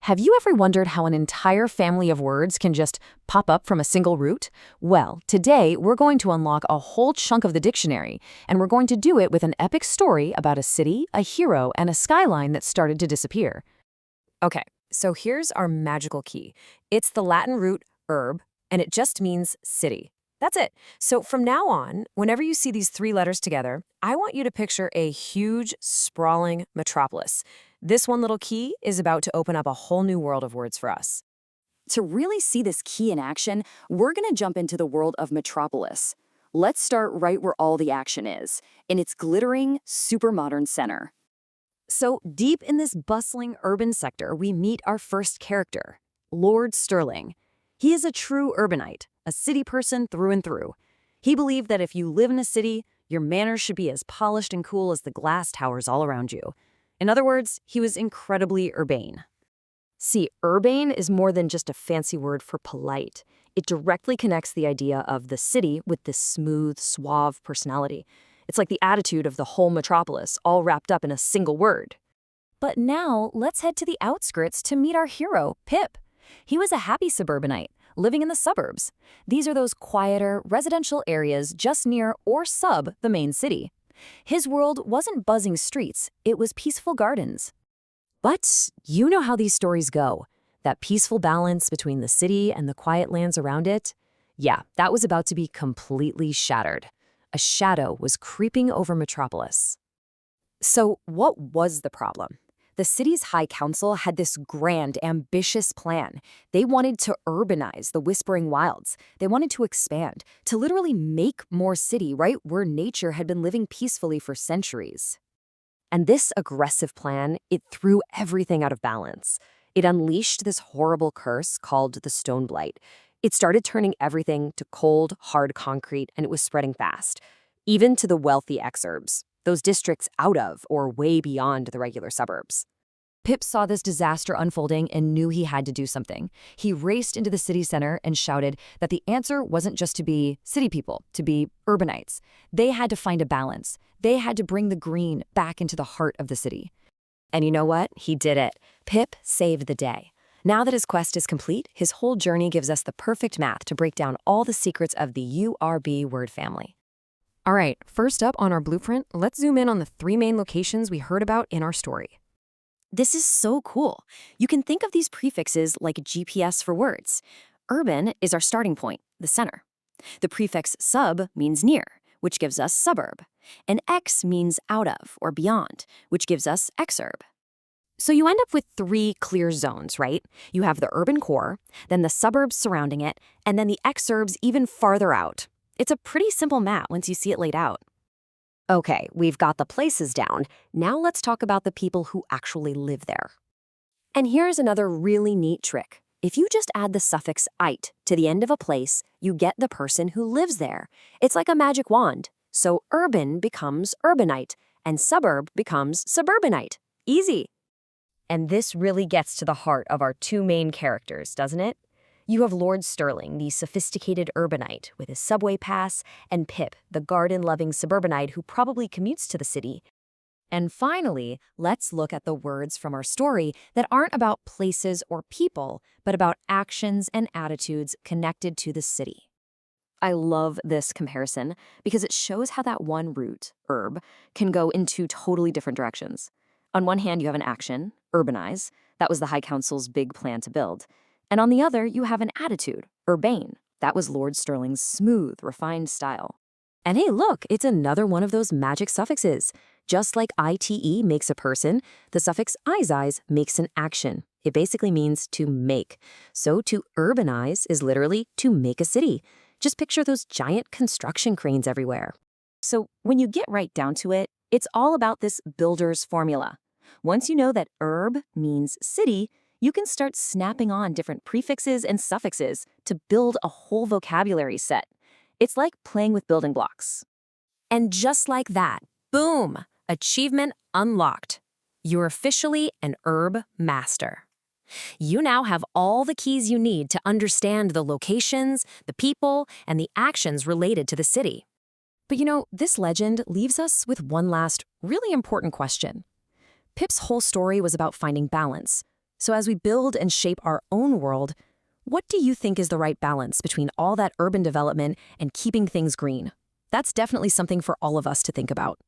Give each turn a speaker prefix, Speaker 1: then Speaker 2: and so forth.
Speaker 1: Have you ever wondered how an entire family of words can just pop up from a single root? Well, today we're going to unlock a whole chunk of the dictionary, and we're going to do it with an epic story about a city, a hero, and a skyline that started to disappear. Okay, so here's our magical key. It's the Latin root urb, and it just means city. That's it. So from now on, whenever you see these three letters together, I want you to picture a huge, sprawling metropolis. This one little key is about to open up a whole new world of words for us.
Speaker 2: To really see this key in action, we're going to jump into the world of Metropolis. Let's start right where all the action is, in its glittering, super modern center.
Speaker 1: So deep in this bustling urban sector, we meet our first character, Lord Stirling. He is a true urbanite, a city person through and through. He believed that if you live in a city, your manners should be as polished and cool as the glass towers all around you. In other words, he was incredibly urbane. See, urbane is more than just a fancy word for polite. It directly connects the idea of the city with this smooth, suave personality. It's like the attitude of the whole metropolis, all wrapped up in a single word. But now, let's head to the outskirts to meet our hero, Pip. He was a happy suburbanite, living in the suburbs. These are those quieter, residential areas just near or sub the main city. His world wasn't buzzing streets, it was peaceful gardens. But you know how these stories go. That peaceful balance between the city and the quiet lands around it? Yeah, that was about to be completely shattered. A shadow was creeping over Metropolis. So what was the problem? The city's high council had this grand, ambitious plan. They wanted to urbanize the Whispering Wilds. They wanted to expand, to literally make more city right where nature had been living peacefully for centuries. And this aggressive plan, it threw everything out of balance. It unleashed this horrible curse called the Stone-Blight. It started turning everything to cold, hard concrete, and it was spreading fast, even to the wealthy exurbs, those districts out of or way beyond the regular suburbs. Pip saw this disaster unfolding and knew he had to do something. He raced into the city center and shouted that the answer wasn't just to be city people, to be urbanites. They had to find a balance. They had to bring the green back into the heart of the city. And you know what? He did it. Pip saved the day. Now that his quest is complete, his whole journey gives us the perfect math to break down all the secrets of the URB word family. All right, first up on our blueprint, let's zoom in on the three main locations we heard about in our story.
Speaker 2: This is so cool. You can think of these prefixes like GPS for words. Urban is our starting point, the center. The prefix sub means near, which gives us suburb. And X means out of or beyond, which gives us exurb.
Speaker 1: So you end up with three clear zones, right? You have the urban core, then the suburbs surrounding it, and then the exurbs even farther out. It's a pretty simple map once you see it laid out. Okay, we've got the places down. Now let's talk about the people who actually live there. And here's another really neat trick. If you just add the suffix "ite" to the end of a place, you get the person who lives there. It's like a magic wand. So urban becomes urbanite, and suburb becomes suburbanite. Easy. And this really gets to the heart of our two main characters, doesn't it? You have Lord Stirling, the sophisticated urbanite with his subway pass, and Pip, the garden-loving suburbanite who probably commutes to the city. And finally, let's look at the words from our story that aren't about places or people, but about actions and attitudes connected to the city. I love this comparison because it shows how that one root, urb, can go in two totally different directions. On one hand, you have an action, urbanize. That was the High Council's big plan to build. And on the other, you have an attitude, urbane. That was Lord Stirling's smooth, refined style. And hey, look, it's another one of those magic suffixes. Just like ite makes a person, the suffix izes makes an action. It basically means to make. So to urbanize is literally to make a city. Just picture those giant construction cranes everywhere. So when you get right down to it, it's all about this builder's formula. Once you know that urb means city, you can start snapping on different prefixes and suffixes to build a whole vocabulary set. It's like playing with building blocks. And just like that, boom, achievement unlocked. You're officially an urb master. You now have all the keys you need to understand the locations, the people, and the actions related to the city. But you know, this legend leaves us with one last really important question. Pip's whole story was about finding balance.
Speaker 2: So as we build and shape our own world, what do you think is the right balance between all that urban development and keeping things green? That's definitely something for all of us to think about.